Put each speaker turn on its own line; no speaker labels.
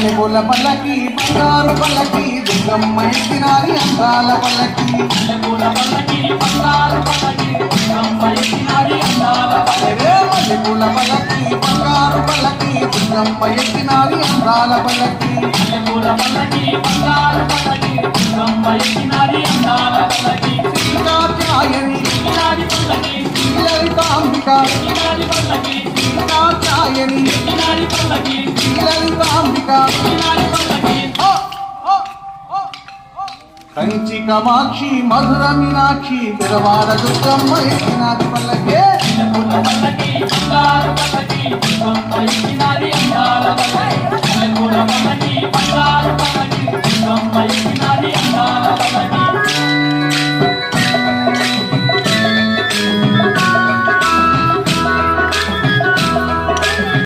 మల్లెపూల పల్లకి బంగారు పల్లకి దుర్గమ్మ ఎక్కినారి అందాల పల్లకి
మల్లెపూల పల్లకి బంగారు పల్లకి దుర్గమ్మ ఎక్కినారి అందాల పల్లకి
మల్లెపూల పల్లకి బంగారు పల్లకి దుర్గమ్మ ఎక్కినారి అందాల పల్లకి
మల్లెపూల పల్లకి బంగారు పల్లకి దుర్గమ్మ ఎక్కినారి అందాల పల్లకి
శ్రీకాత్యాయని
ఎక్కినారి పల్లకి
శ్రీలలితాంబిక
ఎక్కినారి పల్లకి
శ్రీకాత్యాయని
ఎక్కినారి పల్లకి
శ్రీలలితాంబిక
ఎక్కినారి పల్లకి
కంచి కామాక్షి మధుర మీనాక్షి పెరవాడ దుర్గమ్మ ఎక్కినారి పల్లకే
మల్లెపూల పల్లకి బంగారు పల్లకి దుర్గమ్మ ఎక్కినారి